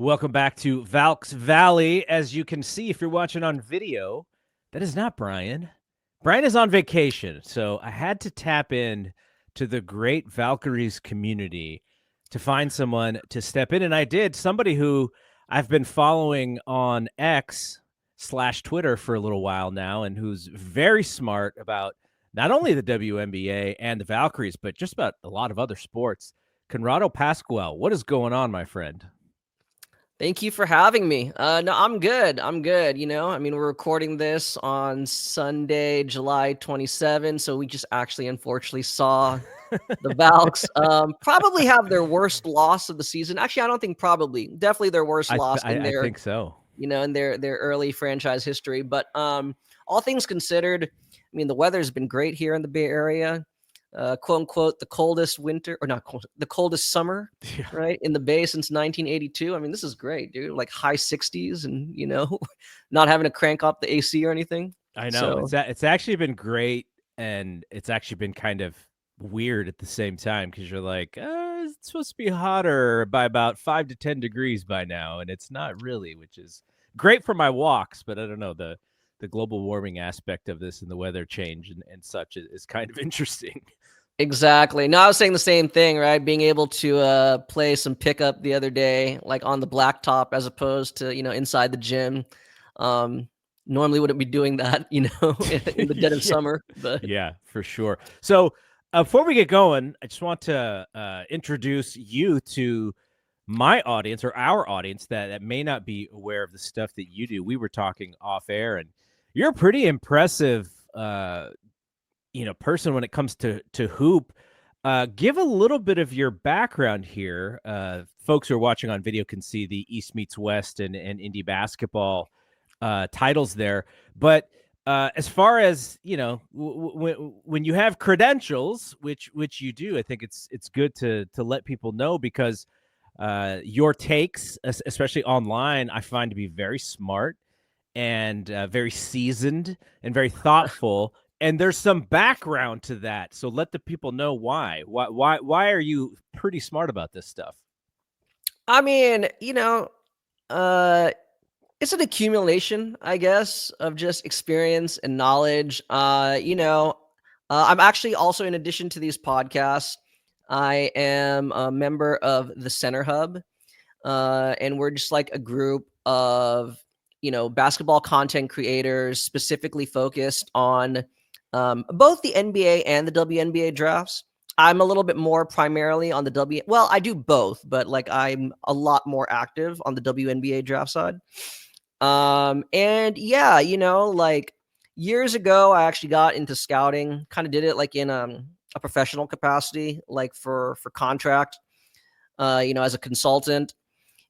Welcome back to Valks Valley. As you can see, if you're watching on video, that is not Brian. Brian is on vacation, so I had to tap in to the great Valkyries community to find someone to step in, and I did. Somebody who I've been following on X/Twitter for a little while now, and who's very smart about not only the WNBA and the Valkyries, but just about a lot of other sports. Conrado Pasqual, what is going on, my friend? Thank you for having me. No, I'm good. I'm good. We're recording this on Sunday, July 27. So we just actually, unfortunately, saw the Valks probably have their worst loss of the season. Actually, I don't think probably, definitely their worst loss in I their, think so. in their early franchise history. But all things considered, the weather's been great here in the Bay Area. Quote unquote, the coldest winter, or not cold, the coldest summer, Yeah. right, in the Bay since 1982. This is great, dude. Like high 60s, and not having to crank up the AC or anything. I know. So It's actually been great, and it's actually been kind of weird at the same time because you're like, it's supposed to be hotter by about 5 to 10 degrees by now, and it's not really, which is great for my walks. But I don't know, the global warming aspect of this and the weather change and such is kind of interesting. exactly. No, I was saying the same thing, right? Being able to play some pickup the other day, like on the blacktop, as opposed to inside the gym. Normally wouldn't be doing that, in the dead of Yeah. summer, but Yeah, for sure. So before we get going, I just want to introduce you to my audience or our audience that may not be aware of the stuff that you do. We were talking off air, and you're a pretty impressive, person when it comes to hoop. Give a little bit of your background here. Folks who are watching on video can see the East meets West and indie basketball titles there, but as far as when you have credentials, which you do, I think it's good to let people know because your takes, especially online, I find to be very smart and very seasoned and very thoughtful. And there's some background to that, so let the people know why. Why are you pretty smart about this stuff? I mean, you know, uh it's an accumulation, I guess, of just experience and knowledge. I'm actually also, in addition to these podcasts, I am a member of the Center Hub, and we're just like a group of basketball content creators specifically focused on both the NBA and the WNBA drafts. I'm a little bit more primarily on the Well, I do both, but like I'm a lot more active on the WNBA draft side. And yeah, like years ago, I actually got into scouting. Kind of did it like in a professional capacity, like for contract, as a consultant.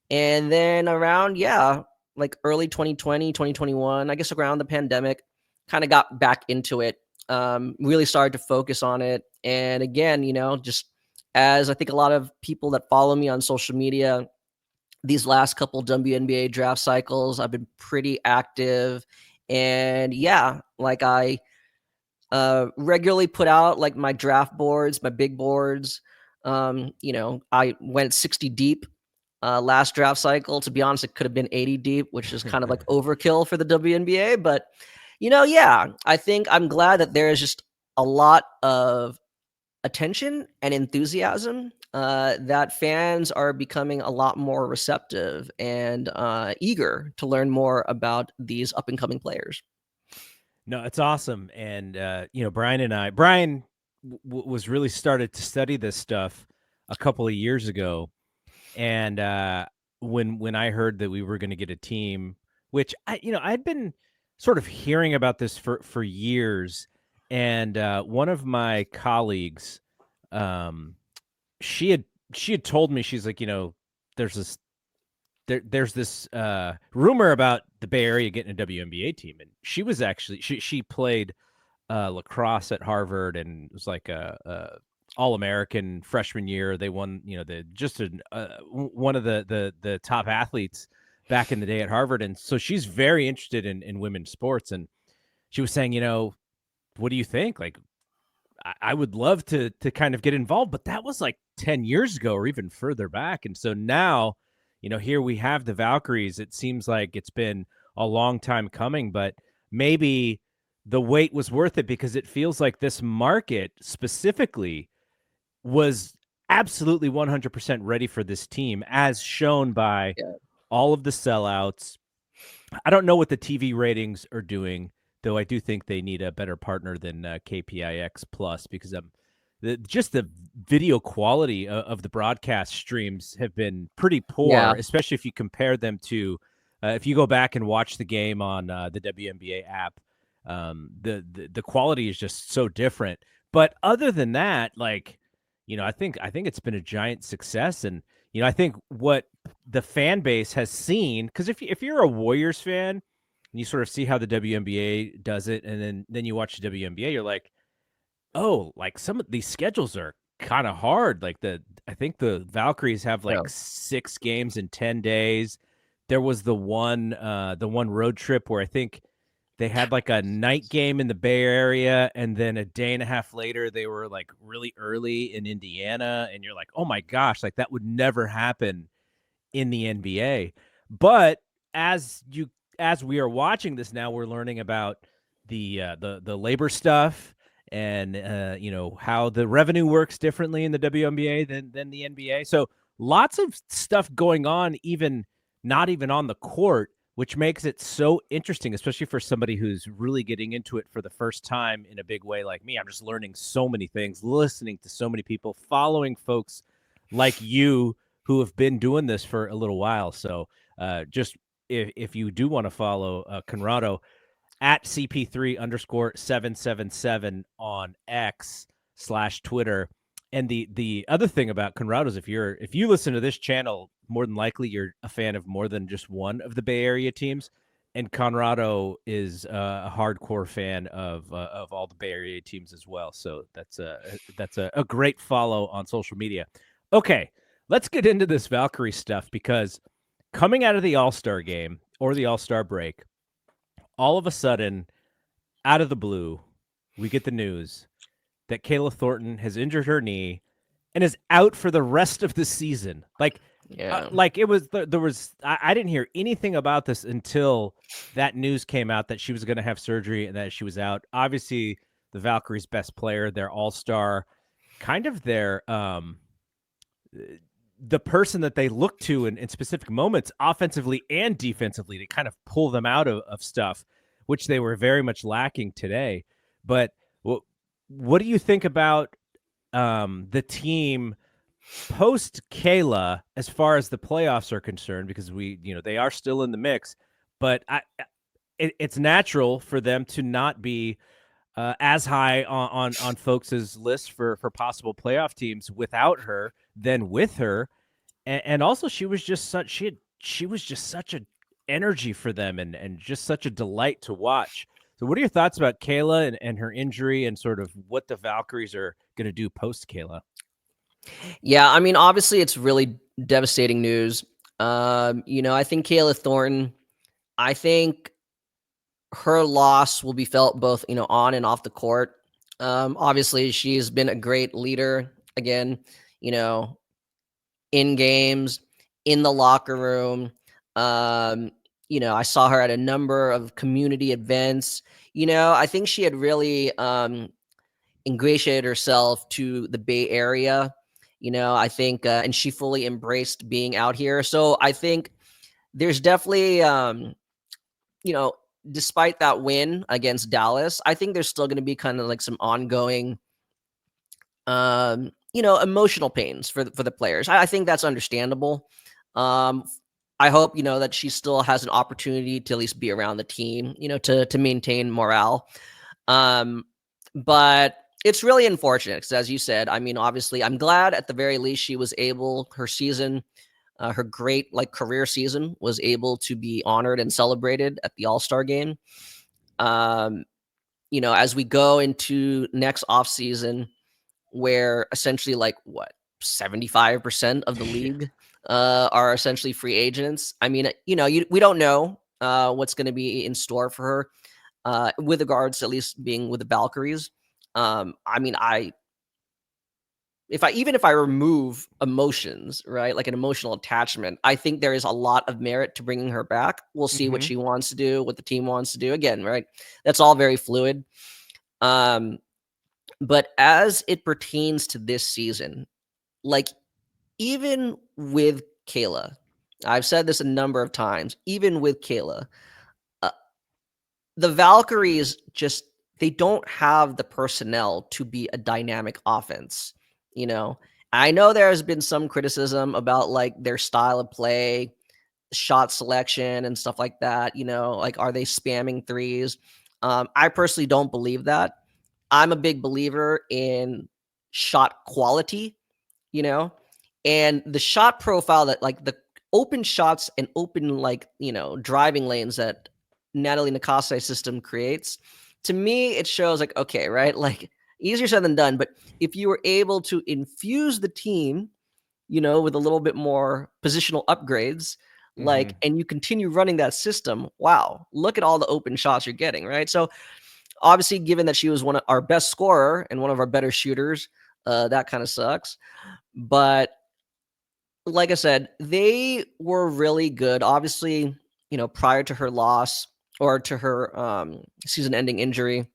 And then around, yeah, like early 2020, 2021, I guess around the pandemic, kind of got back into it. Really started to focus on it. And again, just as I think a lot of people that follow me on social media, these last couple WNBA draft cycles, I've been pretty active. And yeah, like I regularly put out like my draft boards, my big boards. I went 60 deep last draft cycle. To be honest, it could have been 80 deep, which is kind of like overkill for the WNBA. But, yeah, I think I'm glad that there is just a lot of attention and enthusiasm, that fans are becoming a lot more receptive and eager to learn more about these up and coming players. No, it's awesome. And Brian was really started to study this stuff a couple of years ago. And when I heard that we were going to get a team, which I'd been sort of hearing about this for years. And one of my colleagues, um, she had told me, she's like, there's this there's this rumor about the Bay Area getting a WNBA team, and she was actually she played lacrosse at Harvard and was like a All-American freshman year. They won, one of the top athletes back in the day at Harvard, and so she's very interested in women's sports. And she was saying, what do you think? Like, I would love to kind of get involved, but that was like 10 years ago or even further back. And so now, here we have the Valkyries. It seems like it's been a long time coming, but maybe the wait was worth it because it feels like this market specifically was absolutely 100% ready for this team, as shown by Yeah. all of the sellouts. I don't know what the TV ratings are doing, though I do think they need a better partner than KPIX Plus, because just the video quality of the broadcast streams have been pretty poor, Yeah. especially if you compare them to if you go back and watch the game on the WNBA app. The quality is just so different. But other than that, like, I think it's been a giant success. And I think what the fan base has seen, because if you're a Warriors fan and you sort of see how the WNBA does it, and then you watch the WNBA, you're like, oh, like some of these schedules are kind of hard. Like I think the Valkyries have Yeah. like 6 games in 10 days. There was the one road trip where I think they had like a night game in the Bay Area, and then a day and a half later they were like really early in Indiana, and you're like, oh my gosh, like that would never happen in the NBA. But as we are watching this now, we're learning about the labor stuff, and how the revenue works differently in the WNBA than the NBA. So lots of stuff going on, even not even on the court, which makes it so interesting, especially for somebody who's really getting into it for the first time in a big way like me. I'm just learning so many things, listening to so many people, following folks like you who have been doing this for a little while. So just if you do want to follow Conrado, at CP3_777 on X/Twitter. And the other thing about Conrado is if you listen to this channel, more than likely you're a fan of more than just one of the Bay Area teams. And Conrado is a hardcore fan of all the Bay Area teams as well. So that's a great follow on social media. Okay, let's get into this Valkyrie stuff, because coming out of the All-Star game or the All-Star break, all of a sudden, out of the blue, we get the news that Kayla Thornton has injured her knee and is out for the rest of the season. Yeah. Like it was there was I didn't hear anything about this until that news came out that she was going to have surgery and that she was out. Obviously, the Valkyries' best player, their all-star, kind of their the person that they look to in specific moments, offensively and defensively, to kind of pull them out of stuff, which they were very much lacking today. But what do you think about the team post Kayla as far as the playoffs are concerned? Because they are still in the mix, but it's natural for them to not be as high on folks' list for possible playoff teams without her than with her. And also she was just such an energy for them, and just such a delight to watch. So what are your thoughts about Kayla and her injury, and sort of what the Valkyries are going to do post Kayla? Yeah, I mean, obviously, it's really devastating news. I think Kayla Thornton, I think her loss will be felt both, on and off the court. Obviously, she's been a great leader again, you know, in games, in the locker room. I saw her at a number of community events. I think she had really ingratiated herself to the Bay Area. I think, and she fully embraced being out here. So I think there's definitely, you know, despite that win against Dallas, I think there's still going to be kind of like some ongoing, emotional pains for the players. I think that's understandable. Um, I hope that she still has an opportunity to at least be around the team, to maintain morale. Um, but it's really unfortunate because, as you said, I mean, obviously, I'm glad at the very least she was able, her season, her great career season was able to be honored and celebrated at the All-Star game. Um, as we go into next off season, where essentially 75% of the Yeah. league are essentially free agents. I mean, we don't know what's going to be in store for her with regards to at least being with the Valkyries. I mean, if I remove emotions, right, like an emotional attachment, I think there is a lot of merit to bringing her back. We'll see what Mhm. she wants to do, what the team wants to do. Again, right, that's all very fluid. Um, but as it pertains to this season, like even with Kayla, I've said this a number of times. Even with Kayla, uh, the Valkyries just they don't have the personnel to be a dynamic offense. You know, I know there has been some criticism about like their style of play, shot selection, and stuff like that. You know, like are they spamming threes? I personally don't believe that. I'm a big believer in shot quality, you know, and the shot profile that like the open shots and open like driving lanes that Natalie Nakase's system creates. To me, it shows like okay, right, like easier said than done. But if you were able to infuse the team, with a little bit more positional upgrades, like, Mhm. and you continue running that system, wow, look at all the open shots you're getting, right? So obviously, given that she was one of our best scorer and one of our better shooters, that kind of sucks. But like I said, they were really good. Obviously, prior to her loss or to her season-ending injury,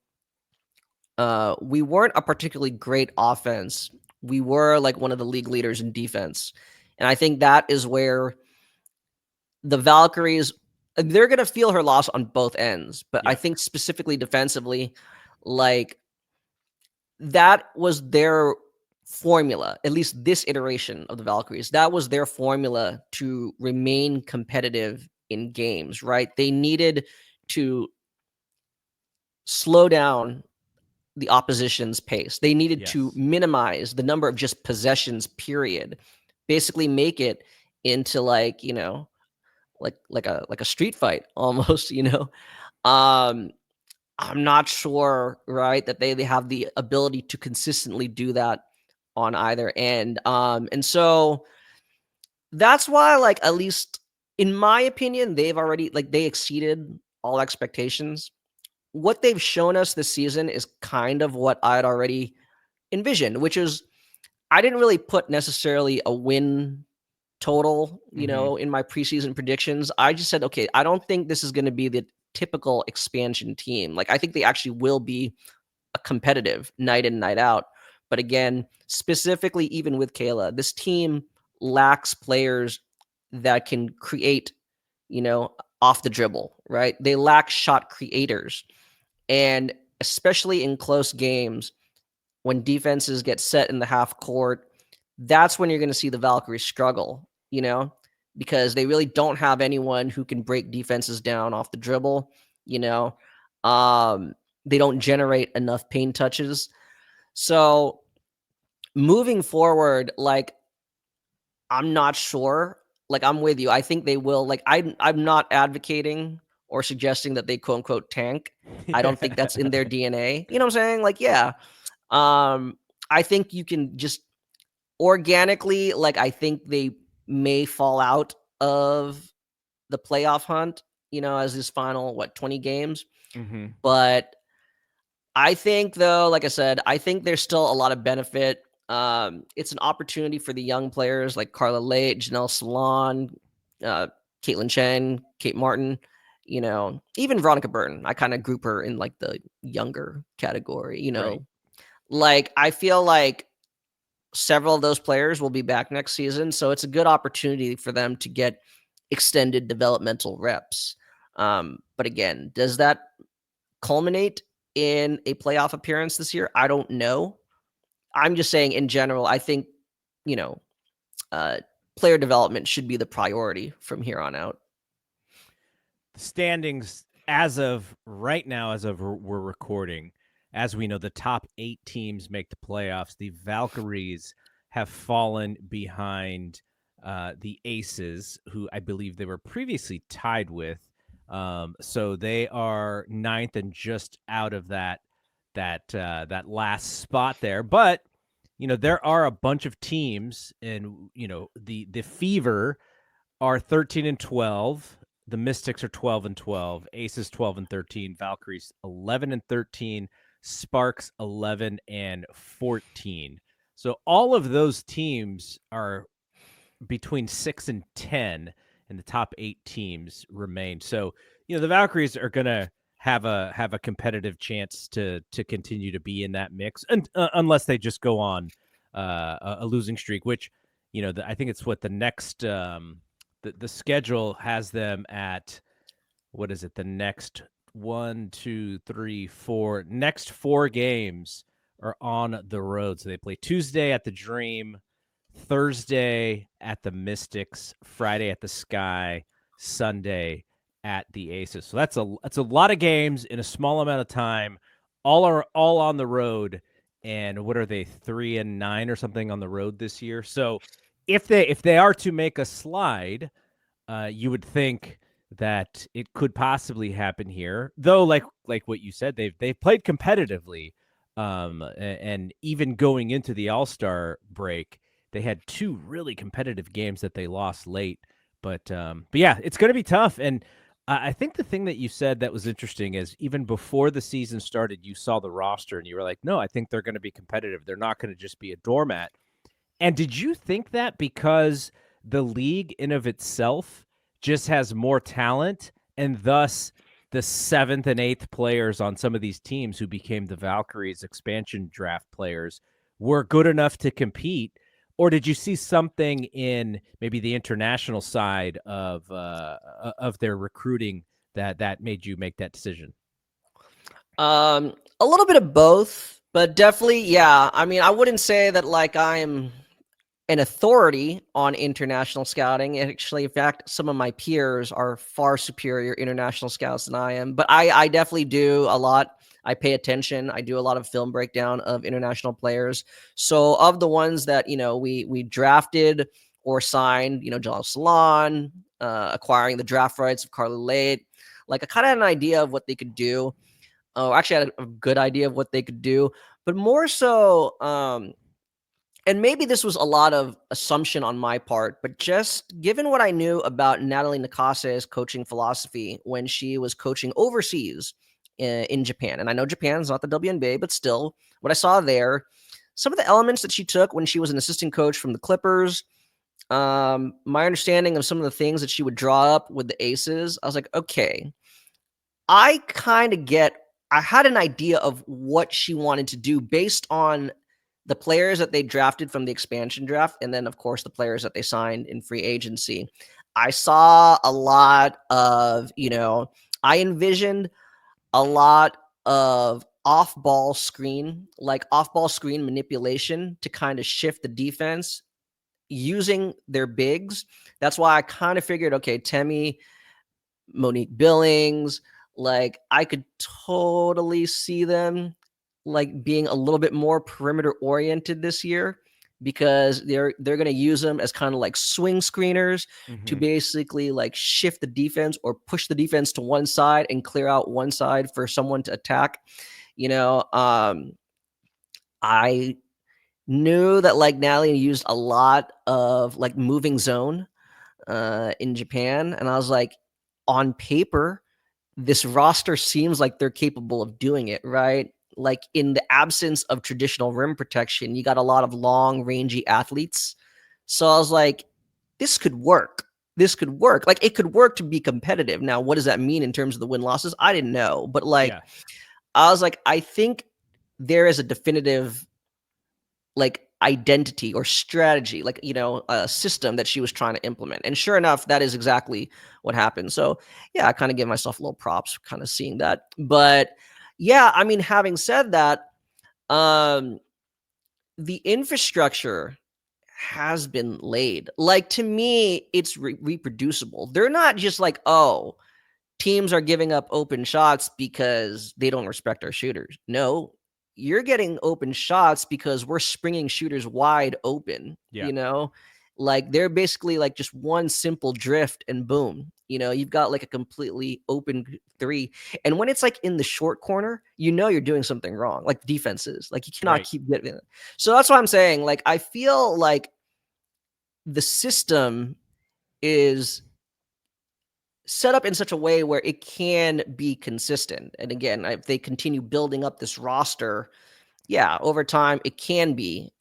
we weren't a particularly great offense. We were like one of the league leaders in defense, and I think that is where the Valkyries they're gonna feel her loss on both ends. But I Yep. think specifically defensively, like that was their formula, at least this iteration of the Valkyries. That was their formula to remain competitive in games, right? They needed to slow down the opposition's pace. They needed to Yes. minimize the number of just possessions, period. Basically make it into like, like a street fight almost, Um I'm not sure, right, that they have the ability to consistently do that on either end. And so that's why, like, at least in my opinion, they've already like they exceeded all expectations. What they've shown us this season is kind of what I'd already envisioned, which is I didn't really put necessarily a win total, Mhm. in my preseason predictions. I just said, okay, I don't think this is going to be the typical expansion team. Like, I think they actually will be a competitive night in, night out. But again, specifically, even with Kayla, this team lacks players that can create, off the dribble, right? They lack shot creators. And especially in close games, when defenses get set in the half court, that's when you're going to see the Valkyries struggle, because they really don't have anyone who can break defenses down off the dribble, you know. Um, they don't generate enough paint touches. So moving forward, like I'm not sure. Like I'm with you. I think they will. Like I'm not advocating or suggesting that they quote unquote tank. I don't think that's in their DNA. You know what I'm saying? Like, yeah. Um, I think you can just organically, like I think they may fall out of the playoff hunt, as this final 20 games. Mhm. But I think though, like I said, I think there's still a lot of benefit. It's an opportunity for the young players like Carla Late, Janelle Salon, uh, Caitlin Chen, Kate Martin, even Veronica Burton. I kind of group her in like the younger category, Right. Like I feel like several of those players will be back next season, so it's a good opportunity for them to get extended developmental reps. But again, does that culminate in a playoff appearance this year? I don't know. I'm just saying in general, I think, you know, uh, player development should be the priority from here on out. The standings as of right now, as of we're recording, as we know, the top 8 teams make the playoffs. The Valkyries have fallen behind the Aces, who I believe they were previously tied with. So they are ninth and just out of that last spot there. But there are a bunch of teams, and the Fever are 13 and 12. The Mystics are 12 and 12. Aces 12 and 13. Valkyries 11 and 13. Sparks 11 and 14. So all of those teams are between 6 and 10, and the top 8 teams remain. So, the Valkyries are going to have a competitive chance to continue to be in that mix, and unless they just go on a losing streak, which I think it's what the next the schedule has them at. What is it? The next one, two, three, four. Next 4 games are on the road. So they play Tuesday at the Dream, Thursday at the Mystics, Friday at the Sky, Sunday at the Aces. So that's a lot of games in a small amount of time. All on the road. And what are they, 3-9 or something on the road this year? So if they are to make a slide, you would think that it could possibly happen here. Though, like what you said, they've played competitively, and even going into the All-Star break, they had 2 really competitive games that they lost late. But yeah, it's going to be tough. And I think the thing that you said that was interesting is even before the season started, you saw the roster and you were like, no, I think they're going to be competitive. They're not going to just be a doormat. And did you think that because the league in of itself just has more talent, and thus the 7th and 8th players on some of these teams who became the Valkyries expansion draft players were good enough to compete? Or did you see something in maybe the international side of their recruiting that made you make that decision? A little bit of both, but definitely, yeah. I mean, I wouldn't say that like I'm an authority on international scouting. Actually, in fact, some of my peers are far superior international scouts than I am. But I definitely do a lot. I pay attention. I do a lot of film breakdown of international players. So of the ones that we drafted or signed, Jalal Salon, acquiring the draft rights of Carly Late, like I kind of had an idea of what they could do. Oh, actually, I had a good idea of what they could do, but more so, and maybe this was a lot of assumption on my part, but just given what I knew about Natalie Nakase's coaching philosophy when she was coaching overseas in Japan, and I know Japan's not the WNBA, but still, what I saw there, some of the elements that she took when she was an assistant coach from the Clippers, my understanding of some of the things that she would draw up with the Aces, I was like, okay, I kind of get. I had an idea of what she wanted to do based on the players that they drafted from the expansion draft, and then, of course, the players that they signed in free agency. I saw a lot of, I envisioned a lot of off-ball screen manipulation to kind of shift the defense using their bigs. That's why I kind of figured, okay, Temi, Monique Billings, like I could totally see them like being a little bit more perimeter oriented this year because they're going to use them as kind of like swing screeners to basically like shift the defense or push the defense to one side and clear out one side for someone to attack. I knew that like Natalie used a lot of like moving zone in Japan, and I was like, on paper, this roster seems like they're capable of doing it, right? Like in the absence of traditional rim protection, you got a lot of long, rangy athletes. So I was like, this could work. This could work. Like it could work to be competitive. Now, what does that mean in terms of the win losses? I didn't know. But like, Yeah. I was like, I think there is a definitive like identity or strategy, like, a system that she was trying to implement. And sure enough, that is exactly what happened. So yeah, I kind of give myself a little props kind of seeing that. But yeah, I mean, having said that, um, the infrastructure has been laid. Like to me, it's reproducible. They're not just like, oh, teams are giving up open shots because they don't respect our shooters. No, you're getting open shots because we're springing shooters wide open, Yeah. Like they're basically like just one simple drift and boom, you've got like a completely open three. And when it's like in the short corner, you're doing something wrong, like defenses. Like you cannot Right. keep getting it. So that's what I'm saying. Like I feel like the system is set up in such a way where it can be consistent. And again, if they continue building up this roster, yeah, over time it can be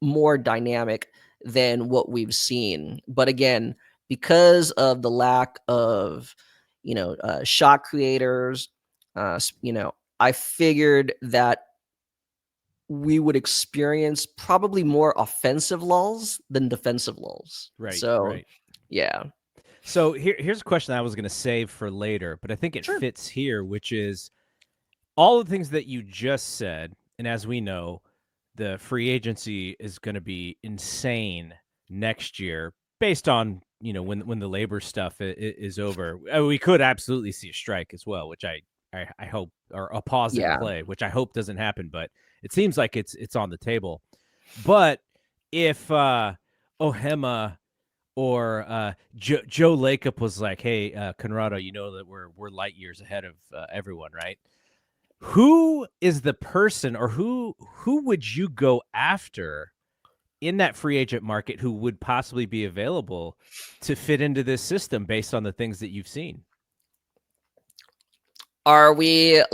more dynamic than what we've seen. But again, because of the lack of, shot creators, I figured that we would experience probably more offensive lulls than defensive lulls. Right, So, right. yeah. So here's a question I was going to save for later, but I think it Sure. fits here, which is all the things that you just said. And as we know, the free agency is going to be insane next year based on, when the labor stuff is over. We could absolutely see a strike as well, which I hope, or a pause in Yeah. play, which I hope doesn't happen, but it seems like it's on the table. But if Ohema or Joe Lacob was like, "Hey, Conrado, you know that we're light years ahead of everyone, right? Who is the person, or who would you go after in that free agent market who would possibly be available to fit into this system based on the things that you've seen?" Would you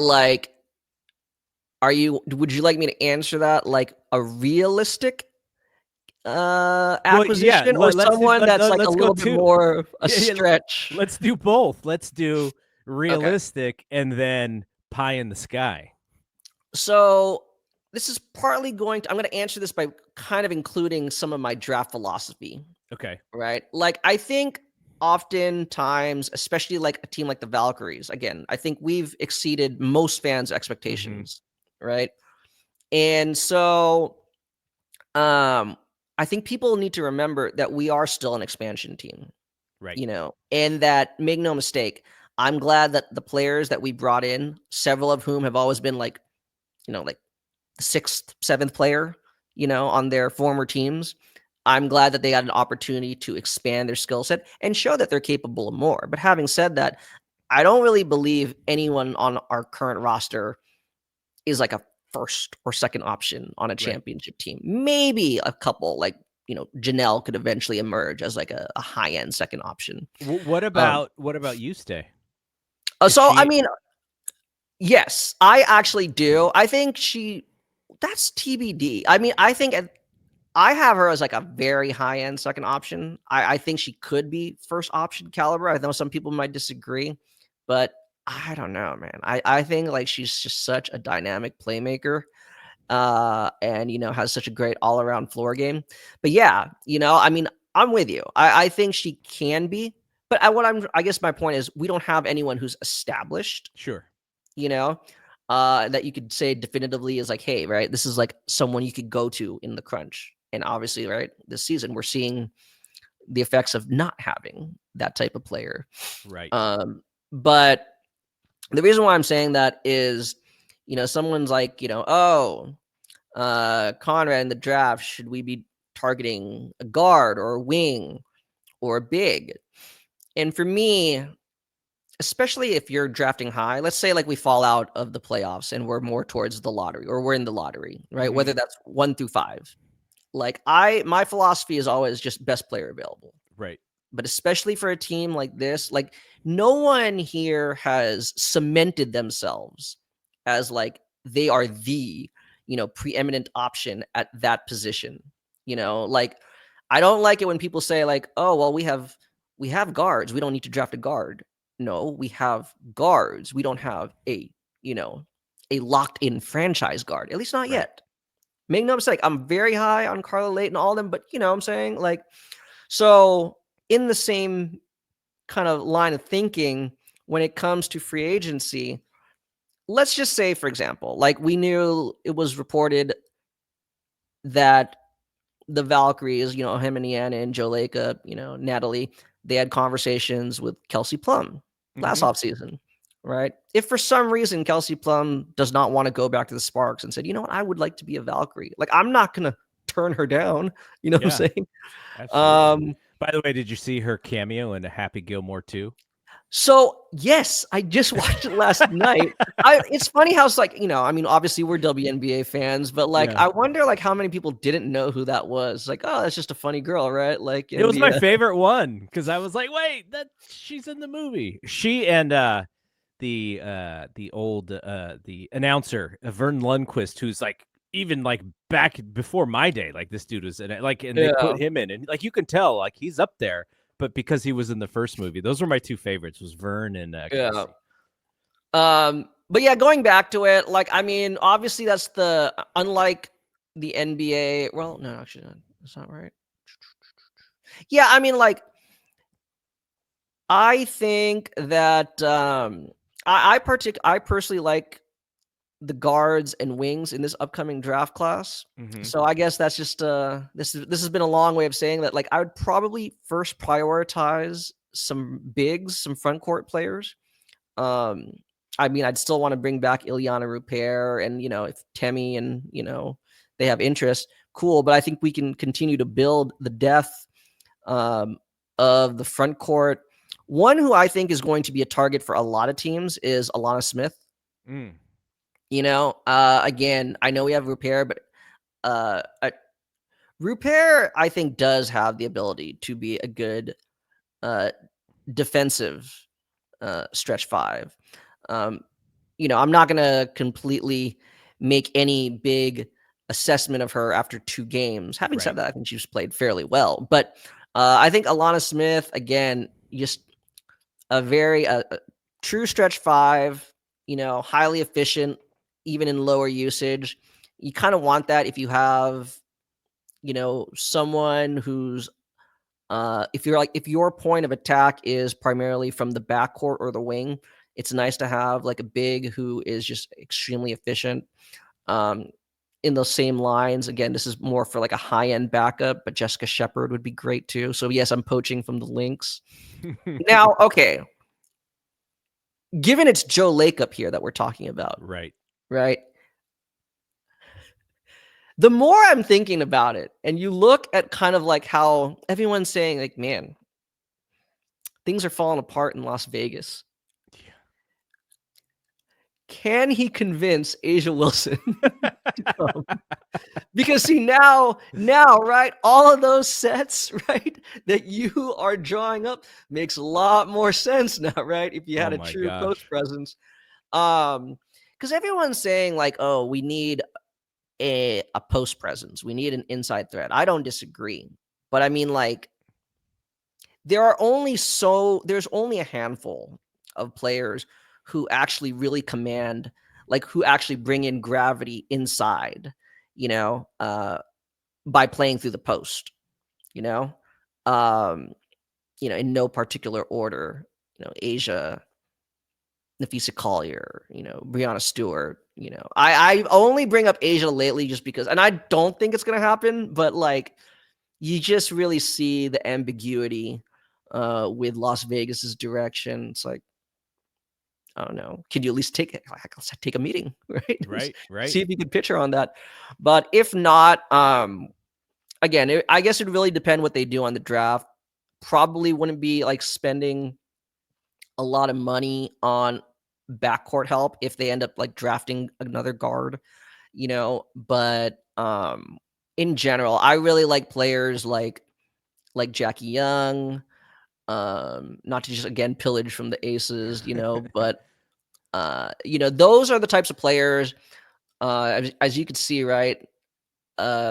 like me to answer that like a realistic Well, yeah, acquisition, or someone that's like a let's go little bit two. more a Yeah, stretch? let's do both. Let's do Okay. realistic and then pie in the sky. So this is partly I'm going to answer this by kind of including some of my draft philosophy, Okay. right? Like, I think oftentimes, especially like a team like the Valkyries, again, I think we've exceeded most fans' expectations, right? And so, I think people need to remember that we are still an expansion team, Right. and that, make no mistake, I'm glad that the players that we brought in, several of whom have always been like, like sixth, seventh player, on their former teams. I'm glad that they got an opportunity to expand their skill set and show that they're capable of more. But having said that, I don't really believe anyone on our current roster is like a first or second option on a Right. championship team. Maybe a couple, like, Janelle could eventually emerge as like a high end second option. What Um, about you, Stay? Is so I she mean, yes, I actually do. I think that's TBD. I mean, I have her as like a very high end second option. I think she could be first option caliber. I know some people might disagree, but I don't know, man. I think like she's just such a dynamic playmaker, and has such a great all around floor game. But yeah, I mean, I'm with you. I think she can be, but I guess my point is we don't have anyone who's established, sure? you know, that you could say definitively is like, hey, right, this is like someone you could go to in the crunch. And obviously, right, this season we're seeing the effects of not having that type of player. Right. But the reason why I'm saying that is, someone's like, Conrad in the draft, should we be targeting a guard or a wing or a big? And for me, especially if you're drafting high, let's say like we fall out of the playoffs and we're more towards the lottery, or we're in the lottery, right? Whether that's 1 through 5. Like, my philosophy is always just best player available. Right. But especially for a team like this, like, no one here has cemented themselves as like they are the, preeminent option at that position. Like, I don't like it when people say like, "Oh, well, we have guards. We don't need to draft a guard." No, we have guards. We don't have a locked in franchise guard. At least not Right. yet. Make no mistake, I'm very high on Carla Late and all of them, but you know what I'm saying? Like, so in the same kind of line of thinking, when it comes to free agency, let's just say, for example, like, we knew it was reported that the Valkyries, him and Ian and Joleka, Natalie, they had conversations with Kelsey Plum last offseason, right? If for some reason Kelsey Plum does not want to go back to the Sparks and said, you know what, I would like to be a Valkyrie, like, I'm not going to turn her down. You know what I'm Yeah. saying? Absolutely. By the way, did you see her cameo in Happy Gilmore 2? So yes, I just watched it last night. It's funny how it's like, I mean, obviously we're WNBA fans, but like, Yeah. I wonder like how many people didn't know who that was. Like, oh, that's just a funny girl, right? Like, It in was my the favorite one because I was like, wait, she's in the movie. She and the old the announcer Vern Lundquist, who's like even like back before my day, like this dude was like, and they put Yeah. him in, and like you can tell like he's up there, but because he was in the first movie, those were my two favorites, was Vern and Yeah. Casey. But yeah, going back to it, like, I mean, obviously that's unlike the NBA. Well, no, actually, that's not right. Yeah, I mean, like, I think that I personally like the guards and wings in this upcoming draft class. Mm-hmm. So I guess that's just this has been a long way of saying that, like, I would probably first prioritize some bigs, some front court players. Um, I mean, I'd still want to bring back Ilyana Rupert, and if Temi and they have interest, cool. But I think we can continue to build the depth um, of the front court. One who I think is going to be a target for a lot of teams is Alana Smith. Mm. Again, I know we have Rupert, but Rupert, I think, does have the ability to be a good defensive stretch five. I'm not going to completely make any big assessment of her after 2 games. Having said that, I think she's played fairly well. But I think Alana Smith, again, just a very true stretch five, highly efficient, even in lower usage. You kind of want that if you have, someone who's if your point of attack is primarily from the backcourt or the wing, it's nice to have like a big who is just extremely efficient. In those same lines, again, this is more for like a high-end backup, but Jessica Shepard would be great too. So yes, I'm poaching from the Lynx. Now, okay, given it's Joe Lake up here that we're talking about, Right. The more I'm thinking about it, and you look at kind of like how everyone's saying, like, man, things are falling apart in Las Vegas. Yeah. Can he convince Asia Wilson to come? Because see, now, right, all of those sets, right, that you are drawing up makes a lot more sense now, right? If you had a true post presence. Because everyone's saying, like, oh, we need a post presence. We need an inside threat. I don't disagree. But I mean, like, there's only a handful of players who actually really command, like, who actually bring in gravity inside, by playing through the post, in no particular order, Asia, Nafisa Collier, Brianna Stewart, I only bring up Asia lately just because, and I don't think it's going to happen, but like, you just really see the ambiguity with Las Vegas's direction. It's like, I don't know. Can you at least take a meeting, right? Right. See if you can pitch her on that. But if not, again, I guess it would really depend what they do on the draft. Probably wouldn't be like spending a lot of money on backcourt help if they end up like drafting another guard, But in general, I really like players like Jackie Young. Not to just again pillage from the Aces, but those are the types of players. As you can see, right?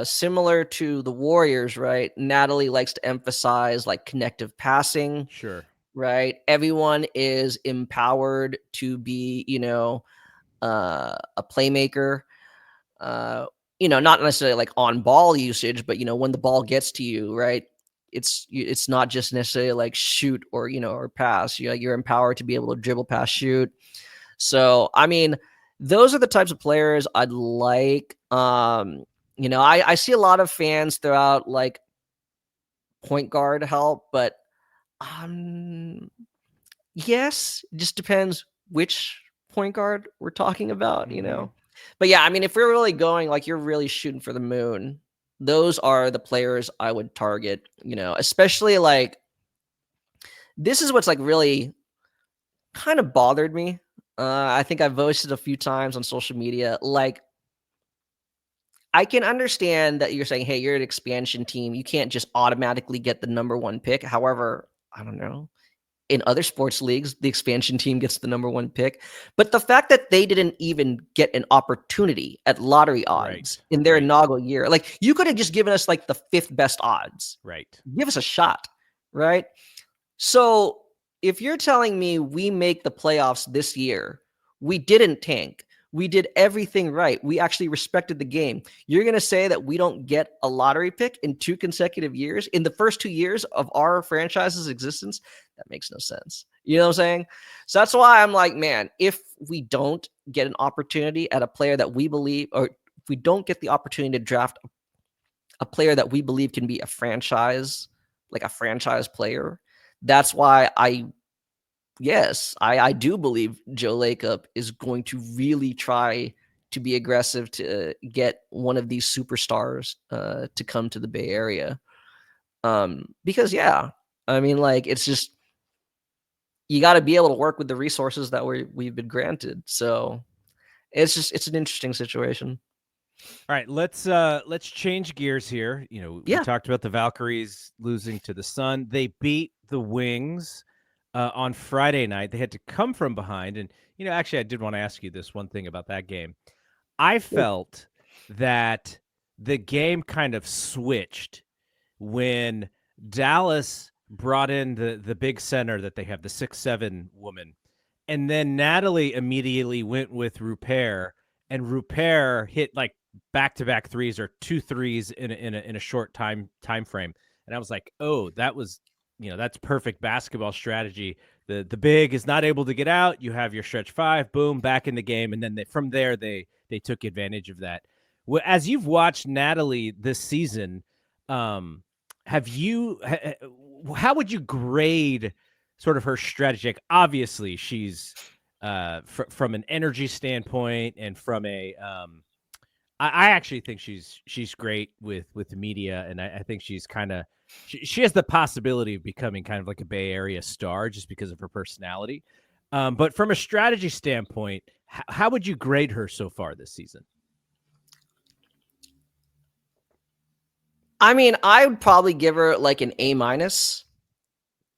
Similar to the Warriors, right? Natalie likes to emphasize like connective passing. Sure. Right? Everyone is empowered to be, a playmaker. Not necessarily like on ball usage, but when the ball gets to you, right? It's not just necessarily like shoot or or pass. You're empowered to be able to dribble, pass, shoot. So I mean, those are the types of players I'd like. I see a lot of fans throw out like point guard help, but yes, it just depends which point guard we're talking about, But yeah, I mean, if we're really going like you're really shooting for the moon, those are the players I would target, especially like this is what's like really kind of bothered me. I think I've voiced a few times on social media. Like, I can understand that you're saying, hey, you're an expansion team. You can't just automatically get the number 1 pick. However, I don't know. in other sports leagues, the expansion team gets the number 1 pick. But the fact that they didn't even get an opportunity at lottery odds in their inaugural year, like you could have just given us like the 5th best odds. Right. Give us a shot, right? So if you're telling me we make the playoffs this year, we didn't tank. We did everything right. We actually respected the game. You're going to say that we don't get a lottery pick in 2 consecutive years in the first 2 years of our franchise's existence? That makes no sense. You know what I'm saying? So that's why I'm like, man, if we don't get an opportunity at a player that we believe, or if we don't get the opportunity to draft a player that we believe can be a franchise, like a franchise player, that's why I do believe Joe Lacob is going to really try to be aggressive to get one of these superstars to come to the Bay Area. Because I mean, like, it's just, you got to be able to work with the resources that we've been granted. So it's an interesting situation. All right, let's change gears here. You know, we talked about the Valkyries losing to the Sun. They beat the Wings on Friday night. They had to come from behind. And, you know, actually, I did want to ask you this one thing about that game. I felt that the game kind of switched when Dallas brought in the big center that they have, the 6'7" woman. And then Natalie immediately went with Rupert, and Rupert hit like back-to-back threes or 2 threes in a short time frame. And I was like, oh, that was, you know, that's perfect basketball strategy. The big is not able to get out. You have your stretch 5, boom, back in the game. And then from there, they took advantage of that. Well, as you've watched Natalie this season, how would you grade sort of her strategy? Like, obviously, she's from an energy standpoint and from a I actually think she's great with the media, and I think she's kind of she has the possibility of becoming kind of like a Bay Area star just because of her personality. But from a strategy standpoint, how would you grade her so far this season? I mean, I would probably give her like an A-.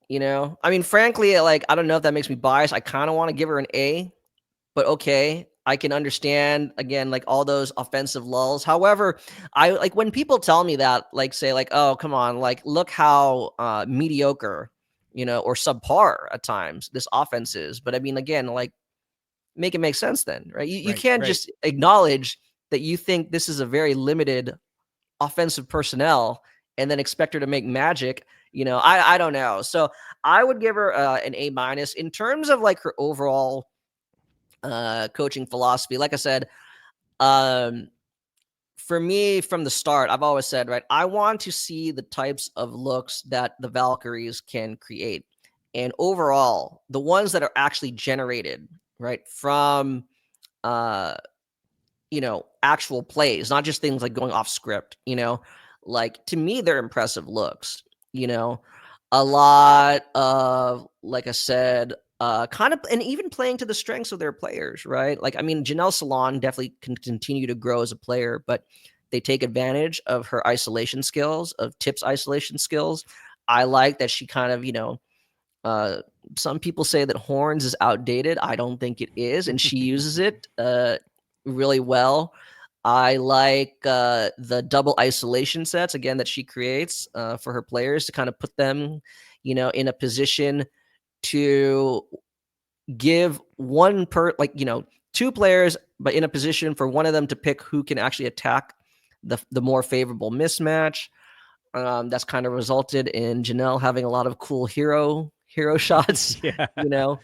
You know, I mean, frankly, like, I don't know if that makes me biased. I kind of want to give her an A, but okay, I can understand, again, like, all those offensive lulls. However, I like when people tell me that, like, say, like, oh, come on, like, look how mediocre, you know, or subpar at times this offense is. But I mean, again, like, make it make sense then, right? You can't just acknowledge that you think this is a very limited offensive personnel and then expect her to make magic. You know, I don't know. So I would give her an A-. In terms of like her overall coaching philosophy. Like I said, for me, from the start, I've always said, right, I want to see the types of looks that the Valkyries can create. And overall, the ones that are actually generated, right, from you know, actual plays, not just things like going off script, you know, like, to me, they're impressive looks, you know, a lot of, like I said, kind of, and even playing to the strengths of their players, right? Like, I mean, Janelle Salon definitely can continue to grow as a player, but they take advantage of her isolation skills, of Tip's isolation skills. I like that she kind of, you know, some people say that Horns is outdated. I don't think it is, and she uses it really well. I like the double isolation sets, again, that she creates for her players to kind of put them, you know, in a position to give like, you know, 2 players, but in a position for one of them to pick who can actually attack the more favorable mismatch. That's kind of resulted in Janelle having a lot of cool hero shots, you know.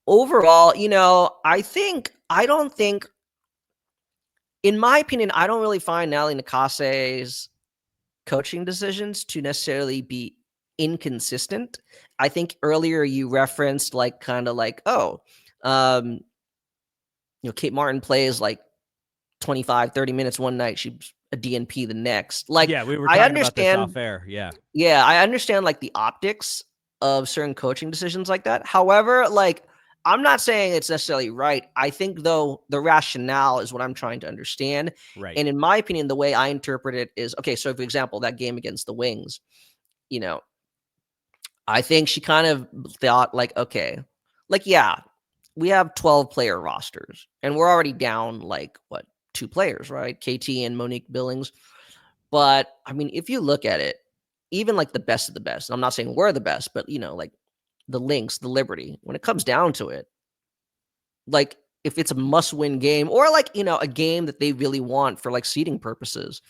Overall, you know, I don't think, in my opinion, I don't really find Natalie Nakase's coaching decisions to necessarily be inconsistent. I think earlier you referenced, like, kind of like, oh, you know, Kate Martin plays like 25, 30 minutes one night. She's a DNP the next. Like, Yeah, we were I talking about this understand off air. Yeah. Yeah, I understand, like, the optics of certain coaching decisions like that. However, like, I'm not saying it's necessarily right. I think, though, the rationale is what I'm trying to understand. Right. And in my opinion, the way I interpret it is, okay, so for example, that game against the Wings, you know, I think she kind of thought like, okay, like, yeah, we have 12 player rosters and we're already down like what, 2 players, right? KT and Monique Billings. But I mean, if you look at it, even like the best of the best, I'm not saying we're the best, but like the Lynx, the Liberty, when it comes down to it, like if it's a must win game or like, a game that they really want for like seeding purposes,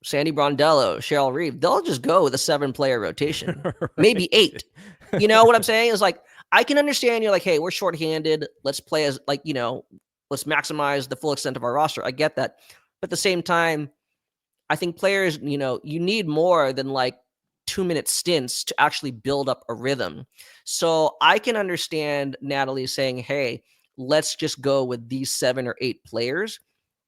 Sandy Brondello, Cheryl Reeve, they'll just go with a 7-player rotation, maybe 8. You know what I'm saying? Is like, I can understand you're like, hey, we're shorthanded. Let's play as like, let's maximize the full extent of our roster. I get that. But at the same time, I think players, you need more than like 2-minute stints to actually build up a rhythm. So I can understand Natalie saying, hey, let's just go with these 7 or 8 players.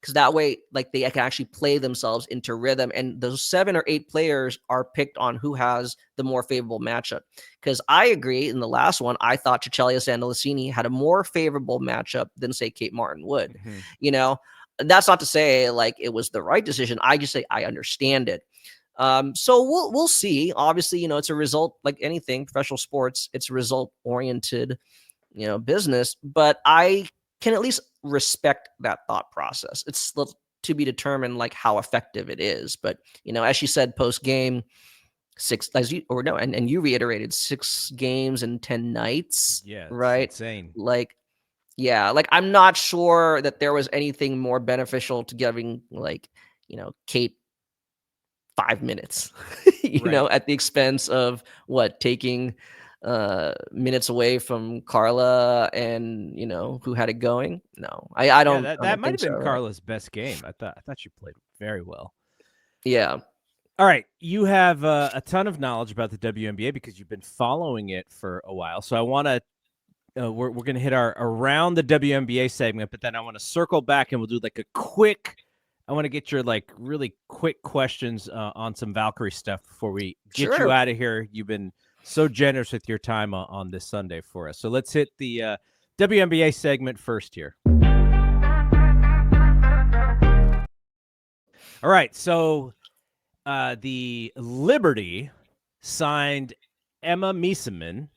Because that way, like they can actually play themselves into rhythm. And those 7 or 8 players are picked on who has the more favorable matchup. Because I agree, in the last one, I thought Cecilia Sandalicini had a more favorable matchup than, say, Kate Martin would. That's not to say like it was the right decision. I just say I understand it. So we'll see. Obviously, it's a result like anything, professional sports, it's a result oriented, business. But I can at least respect that thought process. It's to be determined like how effective it is. But as she said post game, 6 as you or no, and you reiterated 6 games and 10 nights, Yeah, it's right? insane. Like, yeah, like I'm not sure that there was anything more beneficial to giving like, Kate 5 minutes, Right. at the expense of what, taking minutes away from Carla and, who had it going. No, I Yeah, don't, that I that don't might think have so. been Right? Carla's best game. I thought she played very well. Yeah. All right, you have a ton of knowledge about the WNBA because you've been following it for a while. So I want to we're going to hit our around the WNBA segment, but then I want to circle back and we'll do like a quick. I want to get your like really quick questions on some Valkyrie stuff before we get you Sure. out of here. You've been so generous with your time on this Sunday for us. So let's hit the WNBA segment first here. All right, so the Liberty signed Emma Miesemann.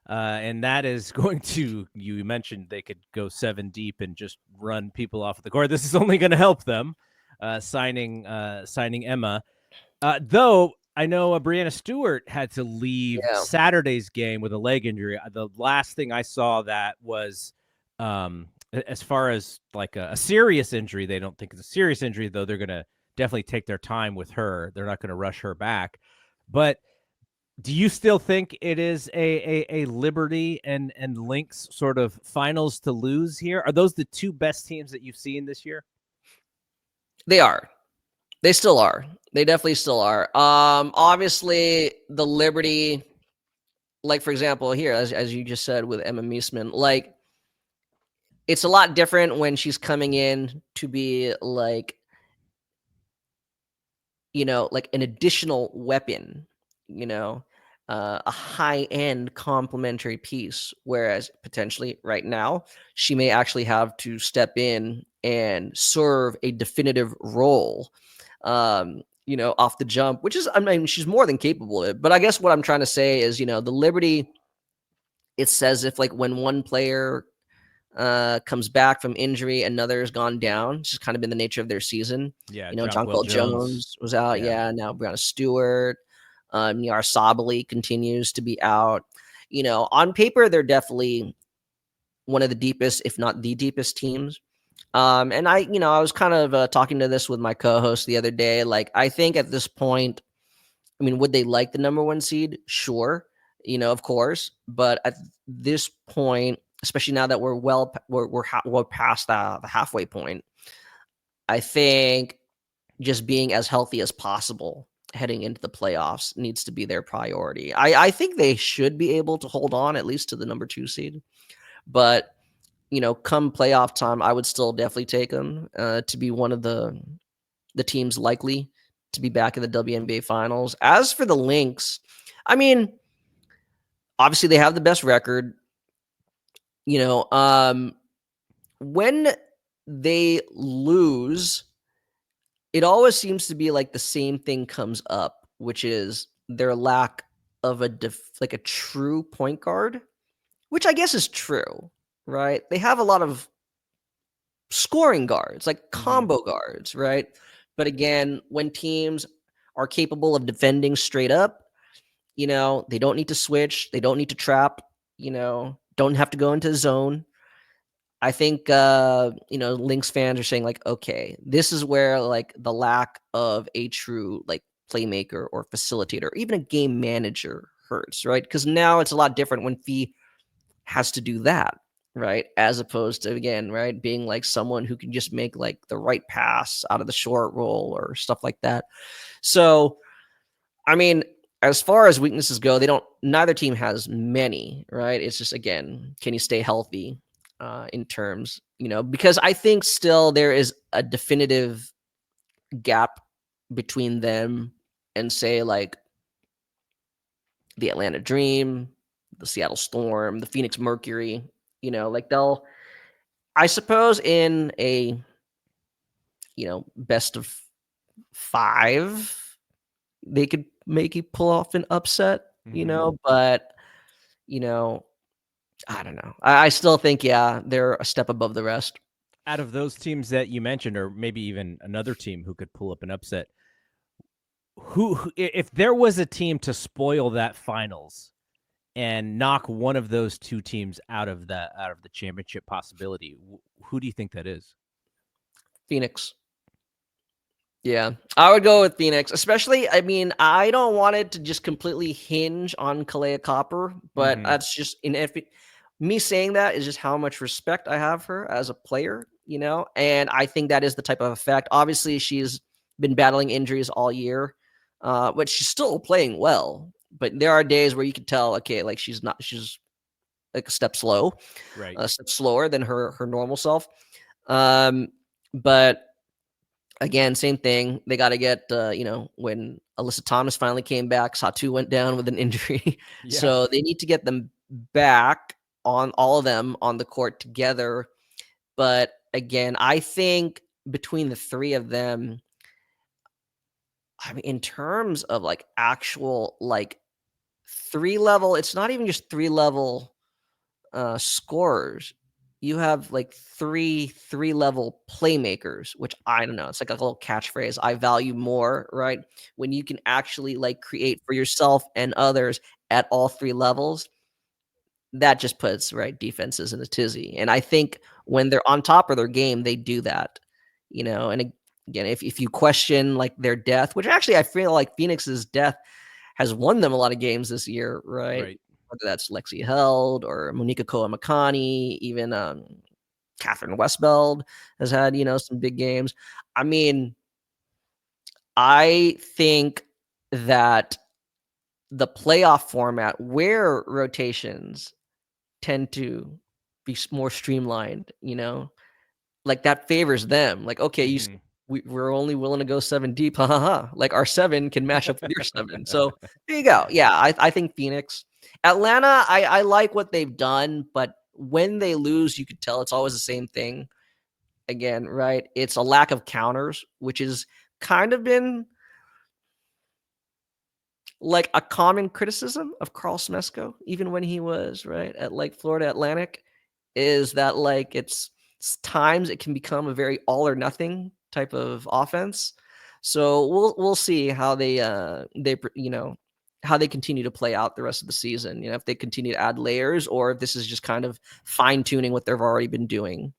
And that is going to, you mentioned they could go 7 deep and just run people off the court. This is only going to help them signing Emma. Though I know Brianna Stewart had to leave Yeah. Saturday's game with a leg injury. The last thing I saw that was as far as like a serious injury. They don't think it's a serious injury, though. They're going to definitely take their time with her. They're not going to rush her back. But do you still think it is a Liberty and Lynx sort of finals to lose here? Are those the 2 best teams that you've seen this year? They are. They still are. They definitely still are. Obviously the Liberty, like for example, here, as you just said with Emma Meesman, like it's a lot different when she's coming in to be like, like an additional weapon, a high-end complementary piece. Whereas potentially right now, she may actually have to step in and serve a definitive role, off the jump, which is, I mean, she's more than capable of it. But I guess what I'm trying to say is, the Liberty, it says if like when one player comes back from injury, another's gone down. It's just kind of been the nature of their season. Yeah, Jonquel Jones. Jones was out. Yeah, now Brianna Stewart. Yara Sabali continues to be out. On paper, they're definitely one of the deepest, if not the deepest teams. And I was kind of talking to this with my co-host the other day. Like, I think at this point, I mean, would they like the number 1 seed? Sure, of course. But at this point, especially now that we're past the halfway point, I think just being as healthy as possible heading into the playoffs needs to be their priority. I think they should be able to hold on at least to the number 2 seed, but come playoff time, I would still definitely take them to be one of the teams likely to be back in the WNBA finals. As for the Lynx, I mean, obviously they have the best record. When they lose, it always seems to be like the same thing comes up, which is their lack of like a true point guard, which I guess is true, right? They have a lot of scoring guards, like combo guards, right? But again, when teams are capable of defending straight up, they don't need to switch, they don't need to trap, don't have to go into the zone. I think Lynx fans are saying like, okay, this is where like the lack of a true like playmaker or facilitator, or even a game manager hurts, right? Because now it's a lot different when Fee has to do that, right? As opposed to, again, right, being like someone who can just make like the right pass out of the short roll or stuff like that. So, I mean, as far as weaknesses go, neither team has many, right? It's just, again, can you stay healthy in terms, because I think still there is a definitive gap between them and, say, like the Atlanta Dream, the Seattle Storm, the Phoenix Mercury. Like I suppose in a, best of 5, they could maybe pull off an upset, but, I don't know. I still think, yeah, they're a step above the rest. Out of those teams that you mentioned, or maybe even another team who could pull up an upset, who if there was a team to spoil that finals and knock one of those two teams out of the championship possibility, who do you think that is? Phoenix. Yeah, I would go with Phoenix, especially, I mean, I don't want it to just completely hinge on Kalea Copper, but that's just, me saying that is just how much respect I have her as a player, and I think that is the type of effect. Obviously, she's been battling injuries all year, but she's still playing well. But there are days where you can tell, okay, like she's like a step slow, Right. a step slower than her normal self. But again, same thing. They got to get, when Alyssa Thomas finally came back, Satu went down with an injury. Yeah. So they need to get them back, on all of them on the court together. But again, I think between the three of them, I mean, in terms of like actual, like 3-level, it's not even just 3-level scorers. You have like three-level playmakers, which I don't know. It's like a little catchphrase. I value more, right? When you can actually like create for yourself and others at all 3 levels, that just puts right defenses in a tizzy. And I think when they're on top of their game, they do that, And again, if you question like their depth, which actually I feel like Phoenix's depth has won them a lot of games this year, right? Right. Whether that's Lexi Held or Monica Koa-Makani, even Catherine Westbeld has had, some big games. I mean, I think that the playoff format where rotations tend to be more streamlined, like that favors them. Like, okay, we're only willing to go 7 deep. Ha ha ha. Like our 7 can match up with your 7. So there you go. Yeah, I think Phoenix. Atlanta, I like what they've done, but when they lose, you could tell it's always the same thing. Again, right? It's a lack of counters, which is kind of been like a common criticism of Carl Smesco, even when he was right at like Florida Atlantic, is that like times it can become a very all or nothing type of offense. So we'll see how they how they continue to play out the rest of the season. If they continue to add layers or if this is just kind of fine tuning what they've already been doing.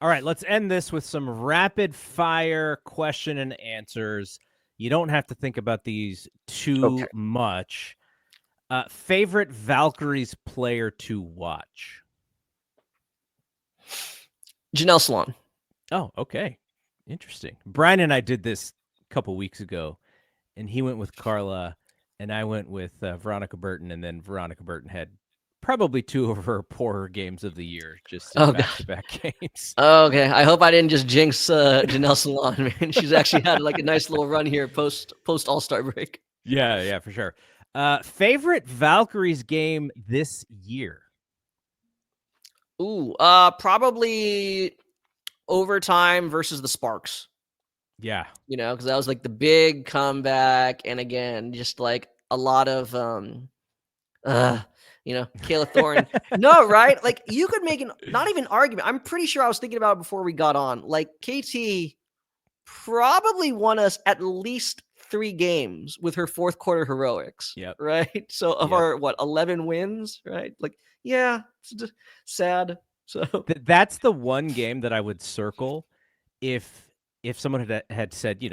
All right, let's end this with some rapid fire question and answers. You don't have to think about these too much. Favorite Valkyries player to watch? Janelle Swan. Oh, okay. Interesting. Brian and I did this a couple weeks ago, and he went with Carla, and I went with Veronica Burton, and then Veronica Burton had probably 2 of her poorer games of the year, just in back-to-back games. Okay, I hope I didn't just jinx Janelle Salon, man. She's actually had like a nice little run here post All-Star break. Yeah, for sure. Favorite Valkyries game this year? Ooh, probably overtime versus the Sparks. Yeah. Because that was like the big comeback. And again, just like a lot of Kayla Thornton. No, right? Like you could make not even argument. I'm pretty sure I was thinking about it before we got on. Like KT probably won us at least 3 games with her fourth quarter heroics. Yep. Right. So of Yep. our 11 wins, right? Like, yeah, it's just sad. So That's the one game that I would circle if someone had said,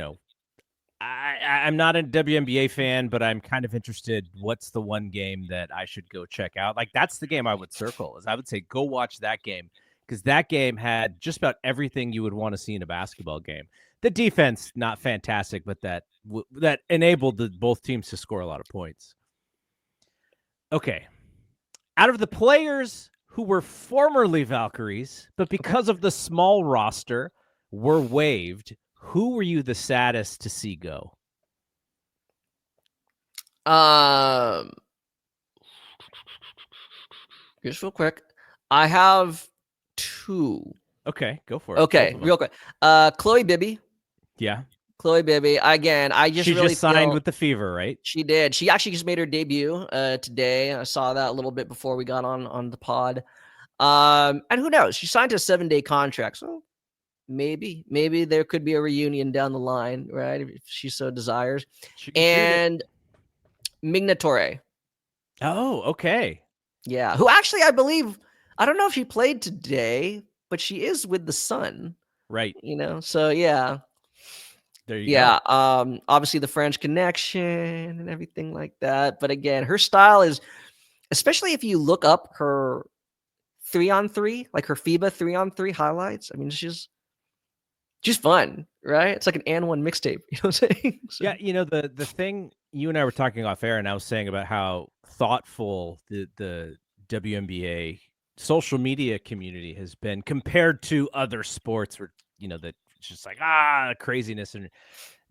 I'm not a WNBA fan, but I'm kind of interested. What's the one game that I should go check out? Like, that's the game I would circle. Is I would say go watch that game, because that game had just about everything you would want to see in a basketball game. The defense, not fantastic, but that enabled both teams to score a lot of points. Okay. Out of the players who were formerly Valkyries, but because of the small roster were waived, who were you the saddest to see go? Just real quick, I have 2. Okay, go for it. Okay, real quick. Chloe Bibby. Yeah. Chloe Bibby. Again, I just she really just signed with the Fever, right? She did. She actually just made her debut today. I saw that a little bit before we got on the pod. And who knows? She signed a 7-day contract, so maybe there could be a reunion down the line, right? If she so desires. And Migna Torre. Oh, okay. Yeah, who actually I believe, I don't know if she played today, but she is with the Sun. Right. So yeah. There you go. Obviously the French connection and everything like that. But again, her style is, especially if you look up her 3-on-3, like her FIBA 3-on-3 highlights. I mean, she's fun, right? It's like an and one mixtape. You know what I'm saying? So. Yeah, the thing you and I were talking off air, and I was saying about how thoughtful the WNBA social media community has been compared to other sports, where that it's just like craziness. And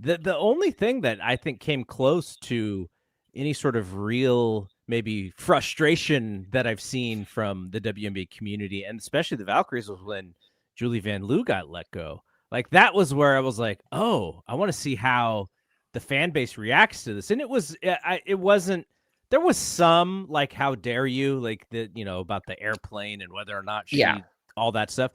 the only thing that I think came close to any sort of real maybe frustration that I've seen from the WNBA community, and especially the Valkyries, was when Julie Van Loo got let go. Like, that was where I was like, oh, I want to see how the fan base reacts to this. And it wasn't, there was some like, how dare you, like about the airplane and whether or not all that stuff.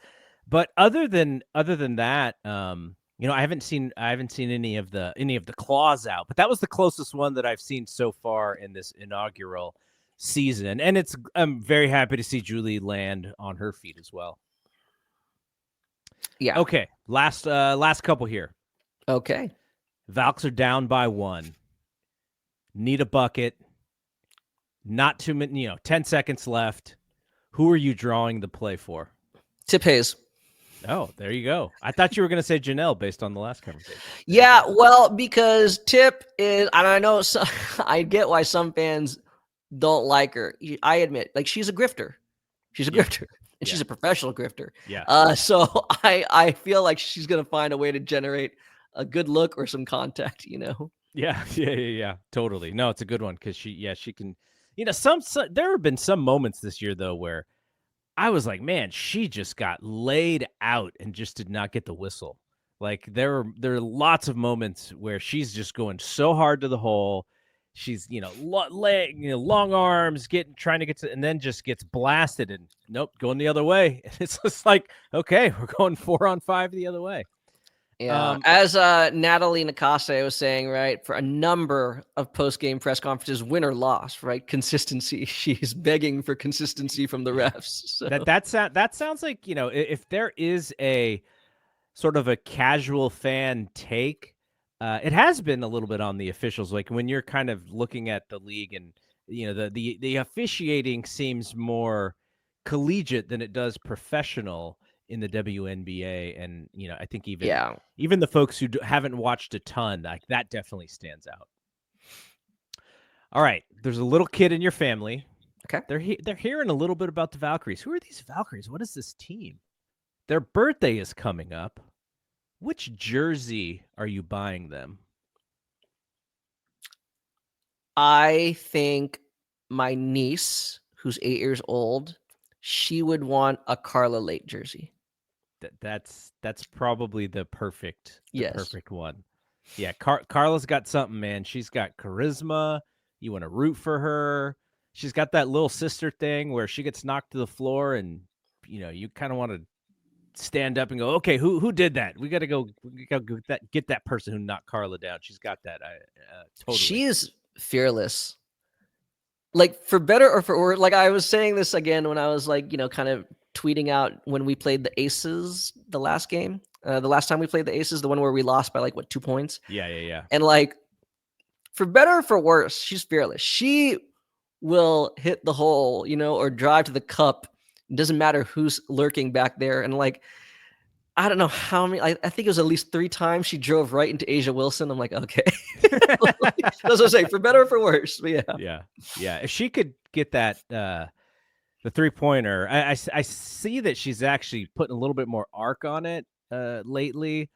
But other than that, I haven't seen any of the claws out, but that was the closest one that I've seen so far in this inaugural season. And I'm very happy to see Julie land on her feet as well. Yeah. Okay. Last couple here. Okay. Valks are down by 1. Need a bucket. Not too many, 10 seconds left. Who are you drawing the play for? Tip Hayes. Oh, there you go. I thought you were going to say Janelle based on the last conversation. Yeah, well, because Tip is, and I know I get why some fans don't like her. I admit, like, she's a grifter. She's a grifter. And she's a professional grifter. Yeah. So I feel like she's going to find a way to generate a good look or some contact, Yeah. Totally. No, it's a good one, because she can, there have been some moments this year, though, where I was like, man, she just got laid out and just did not get the whistle. Like, there are lots of moments where she's just going so hard to the hole. She's, long arms, trying to get to, and then just gets blasted, and nope, going the other way. It's just like, okay, we're going 4-on-5 the other way. Yeah. As Natalie Nakase was saying, right, for a number of post-game press conferences, win or loss, right, consistency. She's begging for consistency from the refs. So. That sounds like, if there is a sort of a casual fan take, it has been a little bit on the officials. Like, when you're kind of looking at the league, and the officiating seems more collegiate than it does professional in the WNBA. And I think even the folks who haven't watched a ton, like, that definitely stands out. All right, there's a little kid in your family. Okay, they're hearing a little bit about the Valkyries. Who are these Valkyries? What is this team? Their birthday is coming up. Which jersey are you buying them? I think my niece, who's 8 years old, she would want a Carla Late jersey. That's probably the perfect perfect one. Yeah, Carla's got something, man. She's got charisma. You want to root for her. She's got that little sister thing where she gets knocked to the floor, and you kind of want to stand up and go, okay, who did that? We got to go get that person who knocked Carla down. She's got that. Totally. She is fearless. Like, for better or for worse, like I was saying this again when I was like, kind of tweeting out when we played the Aces the last game. The last time we played the Aces, the one where we lost by 2 points. Yeah. And for better or for worse, she's fearless. She will hit the hole, or drive to the cup. It doesn't matter who's lurking back there. And I don't know how many, I think it was at least 3 times she drove right into Asia Wilson. I'm like, okay. That's what I'm saying, for better or for worse. But yeah. If she could get that, the 3-pointer, I see that she's actually putting a little bit more arc on it lately.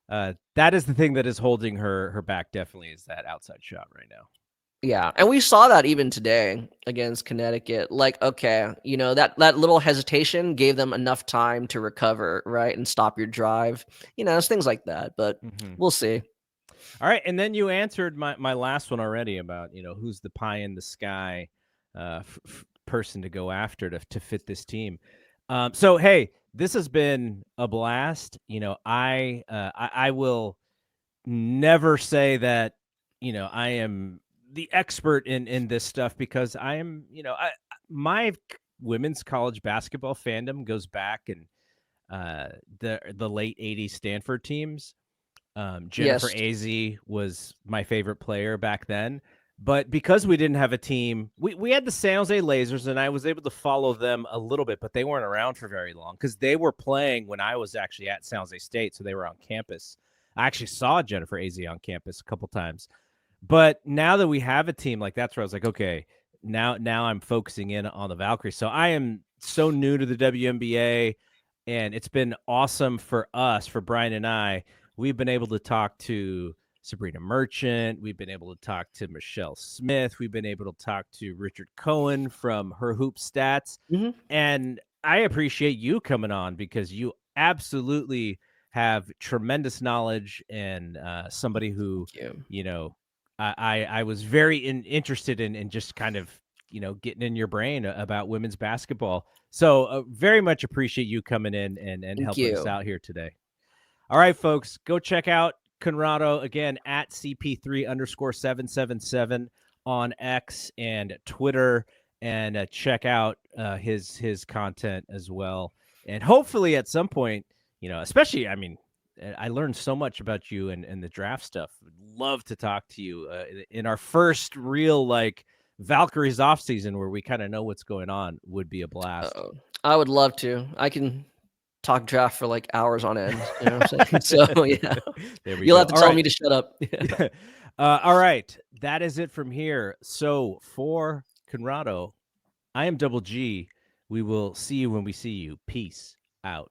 That is the thing that is holding her back, definitely, is that outside shot right now. Yeah, and we saw that even today against Connecticut. Okay, that little hesitation gave them enough time to recover, right, and stop your drive. It's things like that, but we'll see. All right, and then you answered my last one already about who's the pie in the sky person to go after to fit this team. So hey, this has been a blast. I will never say that I am the expert in this stuff, because I am, my women's college basketball fandom goes back and the late 80s Stanford teams. Jennifer Azzi was my favorite player back then, but because we didn't have a team, we had the San Jose Lasers, and I was able to follow them a little bit, but they weren't around for very long because they were playing when I was actually at San Jose State, so they were on campus. I actually saw Jennifer Azzi on campus a couple times. But now that we have a team, that's where I was like, okay, now I'm focusing in on the Valkyries. So I am so new to the WNBA, and it's been awesome for us, for Brian and I. We've been able to talk to Sabrina Merchant. We've been able to talk to Michelle Smith. We've been able to talk to Richard Cohen from Her Hoop Stats. And I appreciate you coming on, because you absolutely have tremendous knowledge, and somebody who, I was very interested in just kind of, getting in your brain about women's basketball. So very much appreciate you coming in and helping us out here today. All right, folks, go check out Conrado again at CP3_777 on X and Twitter, and check out his content as well. And hopefully at some point, especially, I learned so much about you and the draft stuff. Would love to talk to you in our first real Valkyries off season, where we kind of know what's going on. Would be a blast. I would love to. I can talk draft for hours on end. You know what I'm saying? So yeah, you'll have to tell me to shut up. All right, that is it from here. So for Conrado, I am Double G. We will see you when we see you. Peace out.